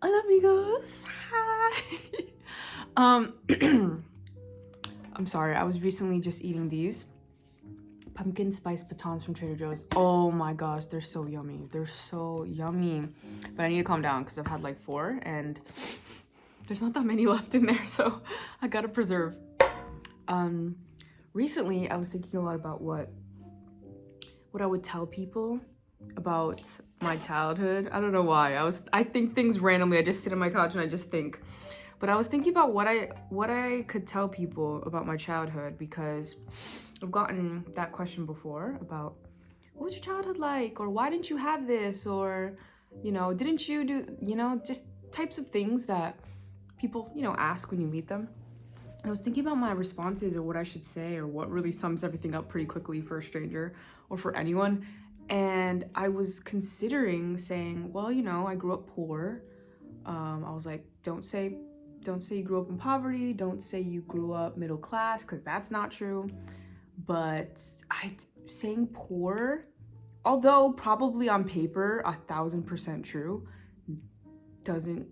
Hola amigos. Hi. I'm sorry. I was recently just eating these pumpkin spice batons from Trader Joe's. Oh my gosh, they're so yummy. They're so yummy. But I need to calm down because I've had like 4 and there's not that many left in there, so I gotta preserve. Recently I was thinking a lot about what I would tell people about my childhood. I don't know why. I think things randomly. I just sit on my couch and I just think. But I was thinking about what I could tell people about my childhood, because I've gotten that question before about what was your childhood like, or why didn't you have this, or didn't you do, just types of things that people, ask when you meet them. I was thinking about my responses, or what I should say, or what really sums everything up pretty quickly for a stranger or for anyone. And I was considering saying, well, I grew up poor. I was like, don't say you grew up in poverty. Don't say you grew up middle class, because that's not true. But saying poor, although probably on paper 1,000% true, doesn't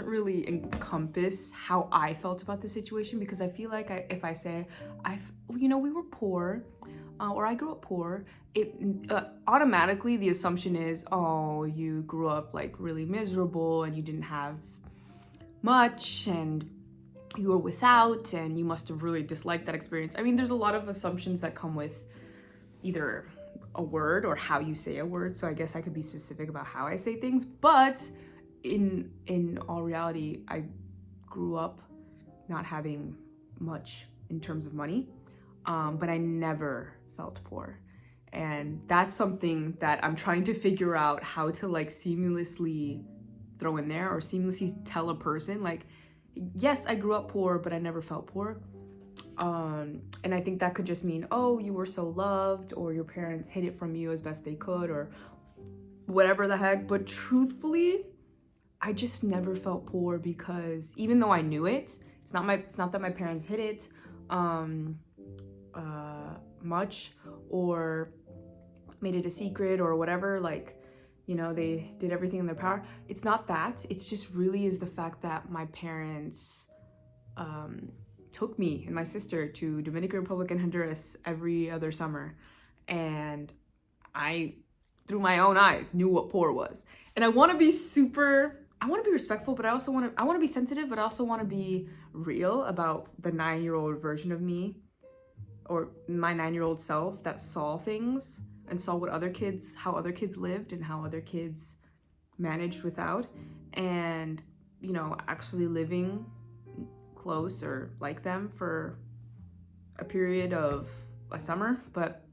really encompass how I felt about the situation, because I feel like if I say we were poor, or I grew up poor, it automatically the assumption is, oh, you grew up like really miserable and you didn't have much and you were without and you must have really disliked that experience. I mean, there's a lot of assumptions that come with either a word or how you say a word, so I guess I could be specific about how I say things, but in all reality, I grew up not having much in terms of money, but I never felt poor. And that's something that I'm trying to figure out how to like seamlessly throw in there, or seamlessly tell a person like, yes, I grew up poor, but I never felt poor. And I think that could just mean, oh, you were so loved, or your parents hid it from you as best they could, or whatever the heck. But truthfully, I just never felt poor, because even though I knew it, it's not that my parents hid it much, or made it a secret, or whatever, like, they did everything in their power. It's not that. It's just really is the fact that my parents took me and my sister to Dominican Republic and Honduras every other summer, and I, through my own eyes, knew what poor was. And I want to be respectful, but I want to be sensitive, but I also want to be real about the 9-year-old version of me, or my 9-year-old self that saw things and saw how other kids lived and how other kids managed without, and actually living close or like them for a period of a summer. But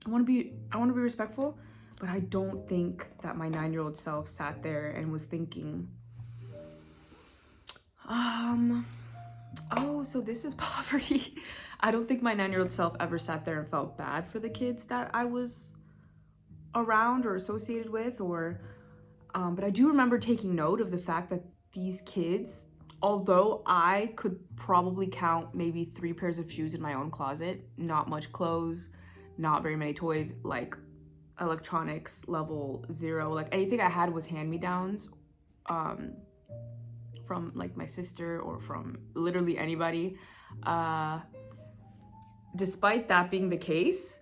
I want to be respectful, but I don't think that my 9-year-old self sat there and was thinking, oh, so this is poverty. I don't think my 9-year-old self ever sat there and felt bad for the kids that I was around or associated with, or but I do remember taking note of the fact that these kids, although I could probably count maybe 3 pairs of shoes in my own closet, not much clothes, not very many toys, like electronics level 0, like anything I had was hand-me-downs from like my sister or from literally anybody. Despite that being the case,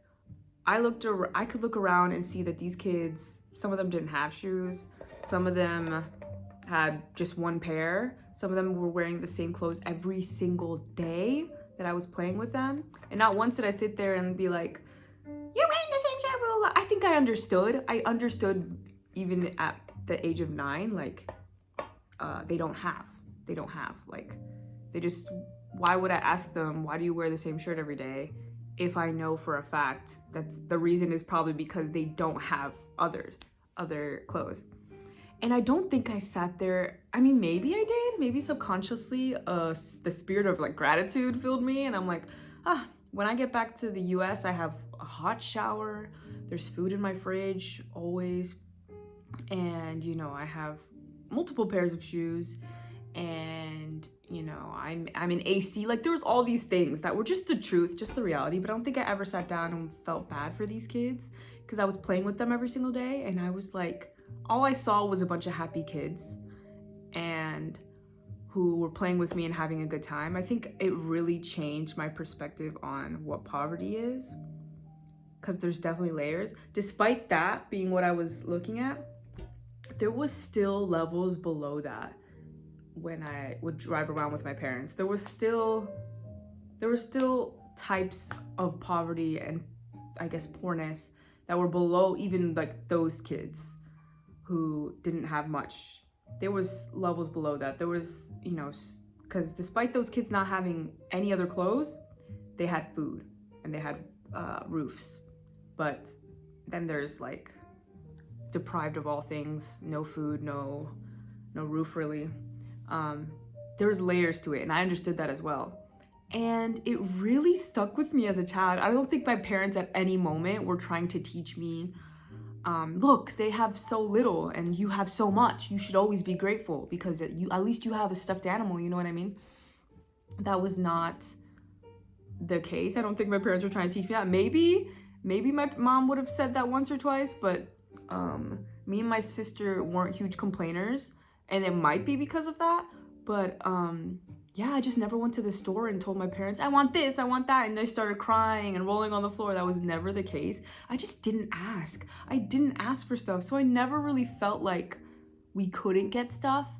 I could look around and see that these kids, some of them didn't have shoes, some of them had just 1 pair, some of them were wearing the same clothes every single day that I was playing with them. And not once did I sit there and be like, you're wearing the same shirt, blah, blah. I think I understood even at the age of 9, like, they don't have, like, they just, why would I ask them, why do you wear the same shirt every day, if I know for a fact that's the reason is probably because they don't have other clothes. And I don't think I sat there, I mean, maybe I did, maybe subconsciously, the spirit of like gratitude filled me, and I'm like, when I get back to the US, I have a hot shower, there's food in my fridge always, and I have multiple pairs of shoes, and I'm in AC. Like, there was all these things that were just the truth, just the reality. But I don't think I ever sat down and felt bad for these kids, because I was playing with them every single day, and I was like, all I saw was a bunch of happy kids. and who were playing with me and having a good time. I think it really changed my perspective on what poverty is, because there's definitely layers. Despite that being what I was looking at, there was still levels below that when I would drive around with my parents. There were still types of poverty and I guess poorness that were below even like those kids who didn't have much. There was levels below that. There was, because despite those kids not having any other clothes, they had food and they had roofs. But then there's like deprived of all things, no food, no roof really. There's layers to it, and I understood that as well. And it really stuck with me as a child. I don't think my parents at any moment were trying to teach me, look, they have so little and you have so much. You should always be grateful because at least you have a stuffed animal, you know what I mean? That was not the case. I don't think my parents were trying to teach me that. Maybe my mom would have said that once or twice, but me and my sister weren't huge complainers, and it might be because of that. But yeah, I just never went to the store and told my parents, I want this, I want that, and they started crying and rolling on the floor. That was never the case. I just didn't ask. I didn't ask for stuff, so I never really felt like we couldn't get stuff.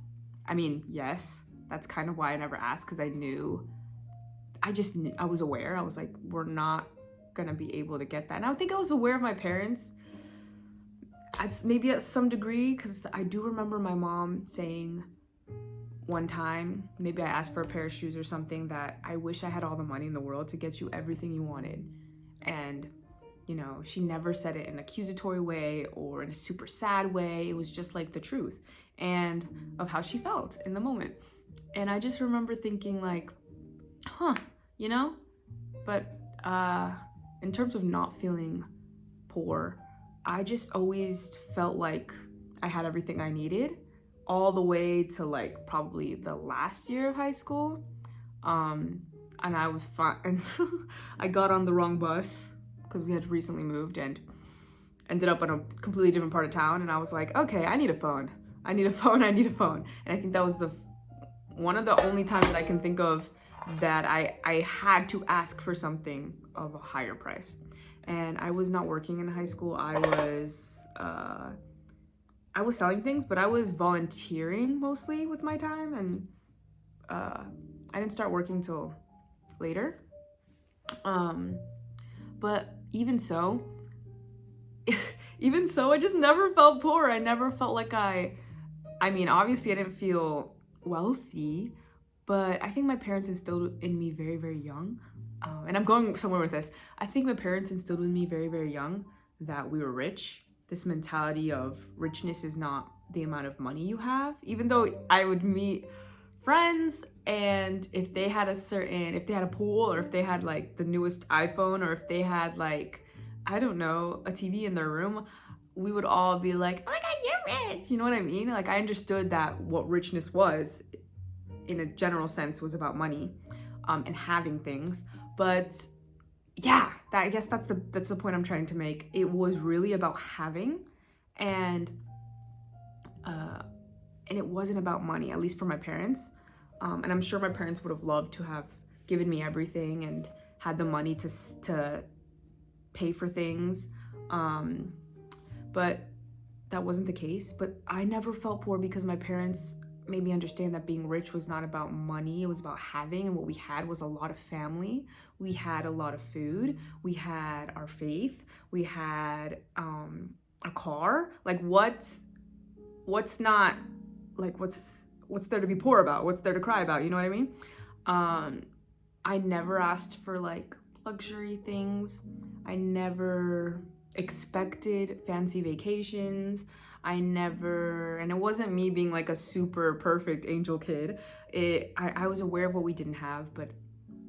I mean, yes, that's kind of why I never asked, because I was aware. I was like, we're not gonna be able to get that. And I think I was aware of my parents, maybe at some degree, because I do remember my mom saying one time, maybe I asked for a pair of shoes or something, that I wish I had all the money in the world to get you everything you wanted. And she never said it in an accusatory way or in a super sad way. It was just like the truth and of how she felt in the moment. And I just remember thinking like, but in terms of not feeling poor, I just always felt like I had everything I needed, all the way to like probably the last year of high school. And I was fine. I got on the wrong bus because we had recently moved and ended up in a completely different part of town. And I was like, okay, I need a phone. And I think that was one of the only times that I can think of that I had to ask for something of a higher price. And I was not working in high school. I was selling things, but I was volunteering mostly with my time, and I didn't start working till later. But even so, I just never felt poor. I never felt like I mean, obviously I didn't feel wealthy, but I think my parents instilled in me very, very young, and I'm going somewhere with this. I think my parents instilled in me very, very young that we were rich. This mentality of richness is not the amount of money you have. Even though I would meet friends, and if they had a pool, or if they had like the newest iPhone, or if they had like, I don't know, a TV in their room, we would all be like, oh my God, you're rich. You know what I mean? Like, I understood that what richness was, in a general sense, was about money, and having things. But yeah, I guess that's the point I'm trying to make. It was really about having, and it wasn't about money, at least for my parents. And I'm sure my parents would have loved to have given me everything and had the money to pay for things, but that wasn't the case. But I never felt poor because my parents made me understand that being rich was not about money. It was about having, and what we had was a lot of family. We had a lot of food. We had our faith. We had a car. Like, what's not, like, what's there to be poor about? What's there to cry about? You know what I mean? I never asked for like luxury things. I never expected fancy vacations. And it wasn't me being like a super perfect angel kid. I was aware of what we didn't have, but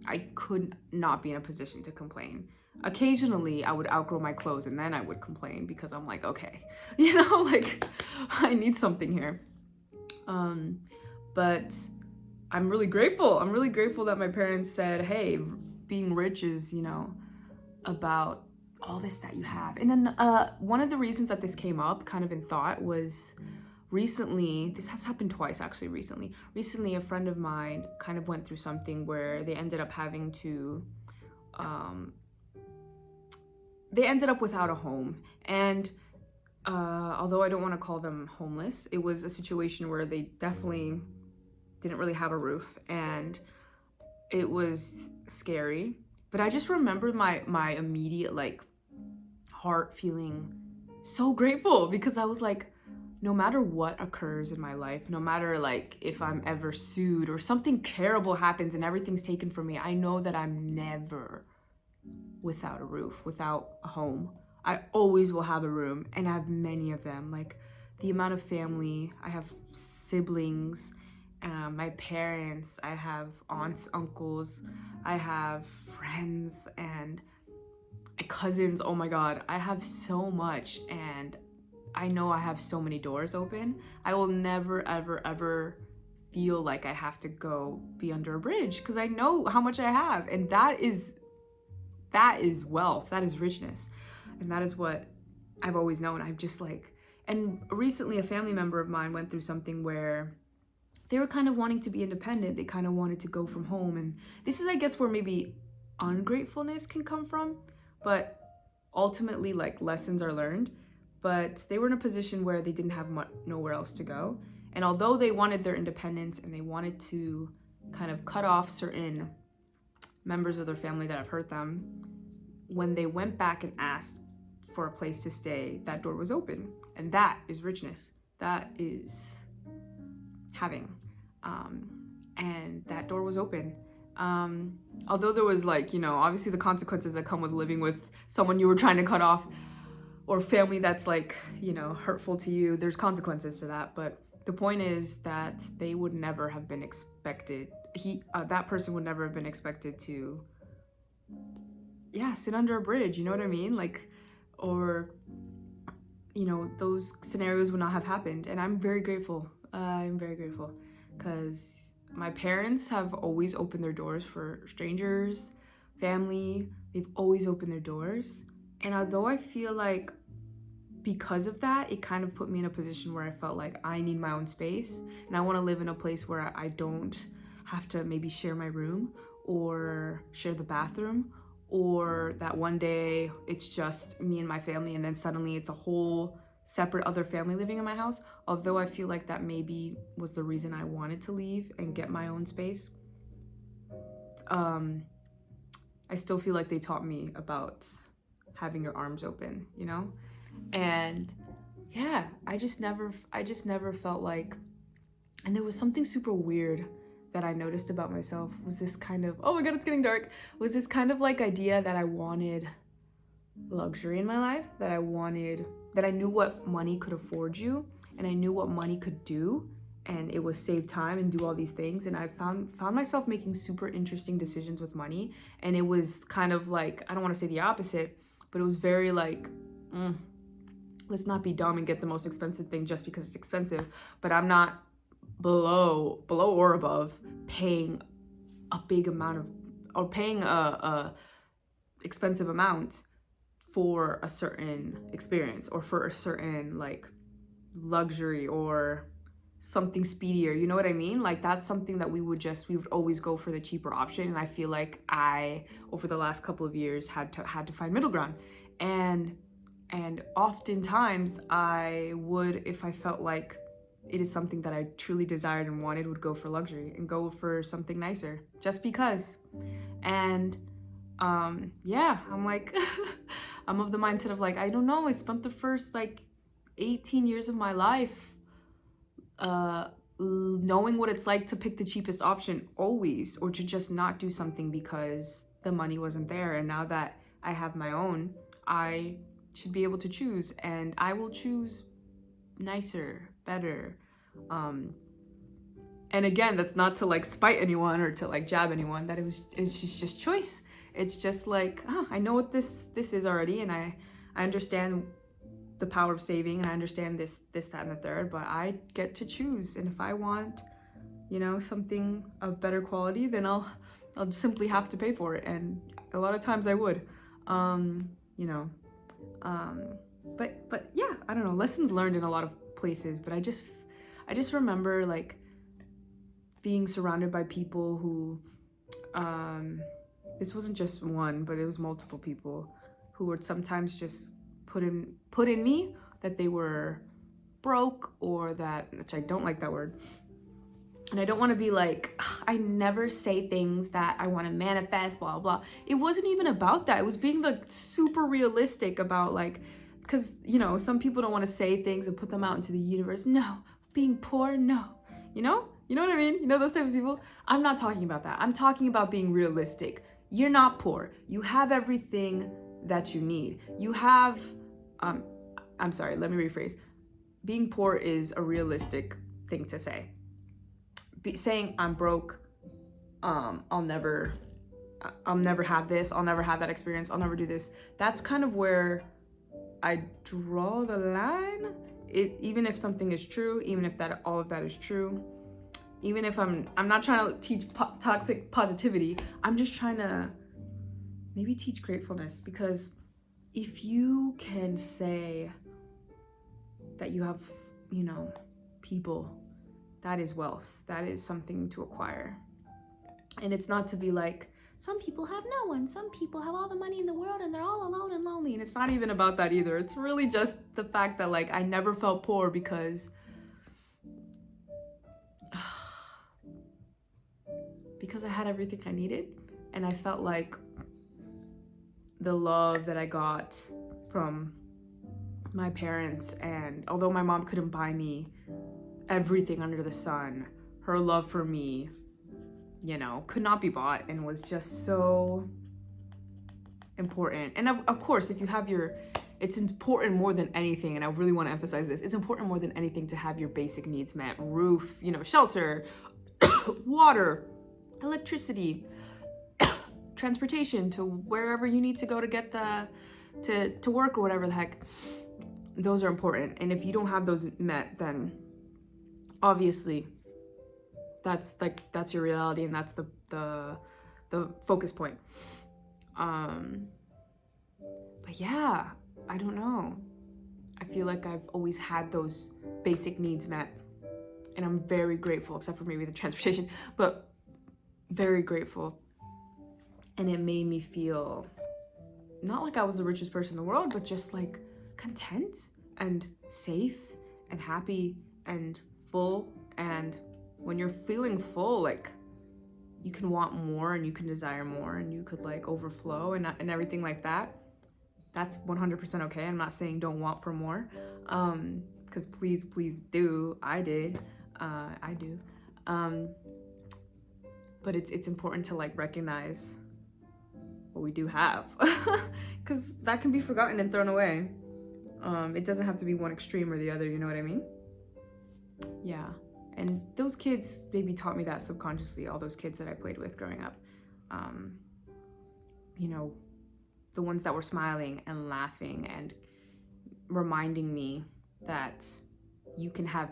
I could not be in a position to complain. Occasionally I would outgrow my clothes, and then I would complain because I'm like, okay, like I need something here. But I'm really grateful. I'm really grateful that my parents said, hey, being rich is, about all this that you have. And then one of the reasons that this came up kind of in thought was recently, this has happened twice actually recently a friend of mine kind of went through something where they ended up having to they ended up without a home. And although I don't want to call them homeless, it was a situation where they definitely didn't really have a roof, and it was scary. But I just remember my immediate like heart feeling so grateful, because I was like, no matter what occurs in my life, no matter like if I'm ever sued or something terrible happens and everything's taken from me, I know that I'm never without a roof, without a home. I always will have a room, and I have many of them. Like the amount of family, I have siblings, my parents, I have aunts, uncles, I have friends and cousins. Oh my God, I have so much, and I know I have so many doors open. I will never, ever, ever feel like I have to go be under a bridge, because I know how much I have, and that is wealth, that is richness, and that is what I've always known. I've just like, and recently a family member of mine went through something where they were kind of wanting to be independent. They kind of wanted to go from home, and this is, I guess, where maybe ungratefulness can come from, but ultimately like lessons are learned. But they were in a position where they didn't have nowhere else to go, and although they wanted their independence and they wanted to kind of cut off certain members of their family that have hurt them, when they went back and asked for a place to stay, that door was open. And that is richness. That is having. And that door was open. Although there was like, you know, obviously the consequences that come with living with someone you were trying to cut off, or family that's like, you know, hurtful to you, there's consequences to that. But the point is that they would never have been expected, that person would never have been expected to, sit under a bridge, you know what I mean? Like, or, you know, those scenarios would not have happened. And I'm very grateful. I'm very grateful, because my parents have always opened their doors for strangers, family. They've always opened their doors. And although I feel like because of that, it kind of put me in a position where I felt like I need my own space, and I want to live in a place where I don't have to maybe share my room or share the bathroom, or that one day it's just me and my family and then suddenly it's a whole separate other family living in my house. Although I feel like that maybe was the reason I wanted to leave and get my own space, I still feel like they taught me about having your arms open, you know? And yeah, I just never felt like, and there was something super weird that I noticed about myself, was this kind of, oh my God, it's getting dark, was this kind of like idea that I wanted luxury in my life, that I knew what money could afford you, and I knew what money could do, and it was save time and do all these things. And I found myself making super interesting decisions with money, and it was kind of like, I don't want to say the opposite, but it was very like, let's not be dumb and get the most expensive thing just because it's expensive, but I'm not below or above paying a big amount of, or paying a expensive amount for a certain experience, or for a certain like luxury or something speedier, you know what I mean? Like that's something that we would always go for the cheaper option. And I feel like I, over the last couple of years, had to find middle ground. And oftentimes I would, if I felt like it is something that I truly desired and wanted, would go for luxury and go for something nicer just because. And I'm like, I'm of the mindset of like, I don't know, I spent the first like 18 years of my life knowing what it's like to pick the cheapest option always, or to just not do something because the money wasn't there. And now that I have my own, I should be able to choose, and I will choose nicer, better. And again, that's not to like spite anyone or to like jab anyone, that it's just choice. It's just like, I know what this is already, and I understand the power of saving, and I understand this, that, and the third, but I get to choose. And if I want, you know, something of better quality, then I'll simply have to pay for it. And a lot of times I would, you know, but yeah, I don't know, lessons learned in a lot of places, but I just I just remember like being surrounded by people who, this wasn't just one, but it was multiple people who would sometimes just put in me that they were broke, or that, which I don't like that word. And I don't want to be like, I never say things that I want to manifest, blah, blah. It wasn't even about that. It was being like super realistic about like, because, you know, some people don't want to say things and put them out into the universe. No, being poor, no. You know what I mean? You know those type of people? I'm not talking about that. I'm talking about being realistic. You're not poor. You have everything that you need. You have, I'm sorry, let me rephrase. Being poor is a realistic thing to say. Saying I'm broke, I'll never have this, I'll never have that experience, I'll never do this. That's kind of where I draw the line. Even if something is true, even if that all of that is true, even if I'm not trying to teach toxic positivity, I'm just trying to maybe teach gratefulness. Because if you can say that you have, you know, people, that is wealth. That is something to acquire. And it's not to be like, some people have no one. Some people have all the money in the world and they're all alone and lonely. And it's not even about that either. It's really just the fact that like I never felt poor because I had everything I needed. And I felt like the love that I got from my parents, and although my mom couldn't buy me everything under the sun, her love for me, you know, could not be bought, and was just so important. And of course, if you have it's important more than anything, and I really want to emphasize this, it's important more than anything to have your basic needs met. Roof, you know, shelter, water, electricity, transportation to wherever you need to go to get to work or whatever the heck. Those are important. And if you don't have those met, then obviously that's your reality, and that's the focus point. But yeah, I don't know. I feel like I've always had those basic needs met, and I'm very grateful, except for maybe the transportation, but very grateful. And it made me feel not like I was the richest person in the world, but just like content and safe and happy and full. And when you're feeling full, like you can want more and you can desire more and you could like overflow and everything like that. That's 100% okay. I'm not saying don't want for more, because please do. I do. But it's important to like recognize what we do have, because that can be forgotten and thrown away. It doesn't have to be one extreme or the other, you know what I mean? Yeah. And those kids maybe taught me that subconsciously, all those kids that I played with growing up. You know, the ones that were smiling and laughing and reminding me that you can have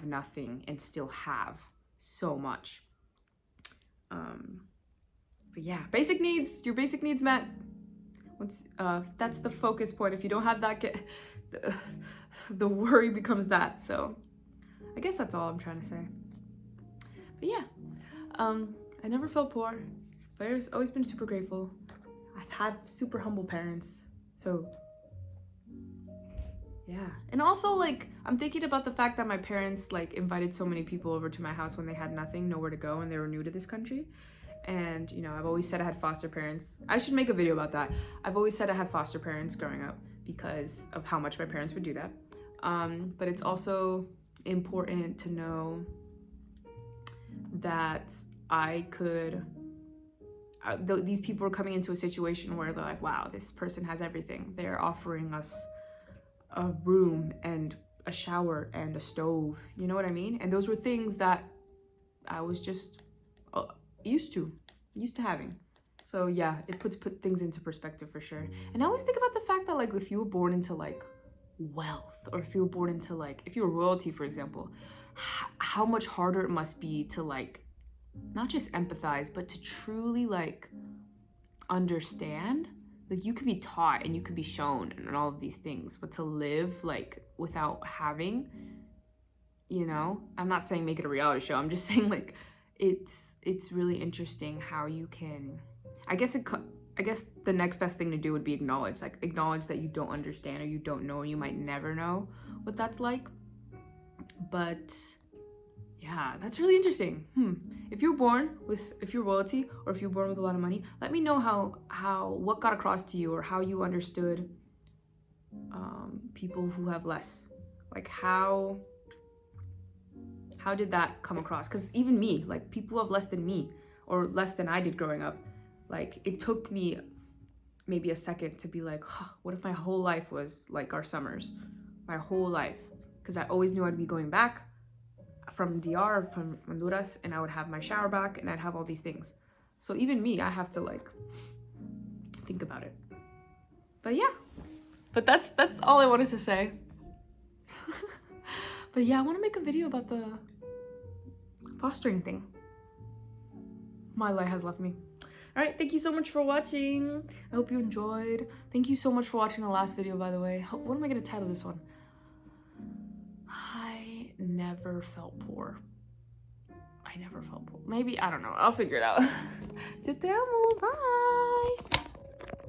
nothing and still have so much. But yeah, your basic needs met. Once that's the focus point. If you don't have that, the worry becomes that. So I guess that's all I'm trying to say. But yeah, I never felt poor. I've always been super grateful. I've had super humble parents. So yeah. And also like, I'm thinking about the fact that my parents like invited so many people over to my house when they had nothing, nowhere to go, and they were new to this country. And, you know, I've always said I had foster parents. I should make a video about that. I've always said I had foster parents growing up because of how much my parents would do that. But it's also important to know that these people are coming into a situation where they're like, wow, this person has everything. They're offering us a room and a shower and a stove. You know what I mean? And those were things that I was just used to having. So yeah, it puts things into perspective for sure. And I always think about the fact that like if you were born into like wealth, or if you were born into like, if you were royalty, for example, how much harder it must be to like not just empathize, but to truly like understand. Like you could be taught and you could be shown and all of these things, but to live like without having, you know? I'm not saying make it a reality show. I'm just saying like it's really interesting how you can, I guess the next best thing to do would be acknowledge that you don't understand or you don't know, or you might never know what that's like. But yeah, that's really interesting. If you're royalty, or if you're born with a lot of money, let me know what got across to you, or how you understood people who have less. Like how did that come across? Because even me, like people who have less than me or less than I did growing up, like it took me maybe a second to be like, huh, what if my whole life was like our summers, my whole life? Because I always knew I'd be going back from DR, from Honduras, and I would have my shower back and I'd have all these things. So even me, I have to like think about it. But yeah, but that's all I wanted to say. But yeah, I want to make a video about the fostering thing. My light has left me. All right, thank you so much for watching. I hope you enjoyed. Thank you so much for watching the last video, by the way. What am I gonna title this one? I never felt poor. I never felt poor. Maybe, I don't know. I'll figure it out. Te amo. Bye.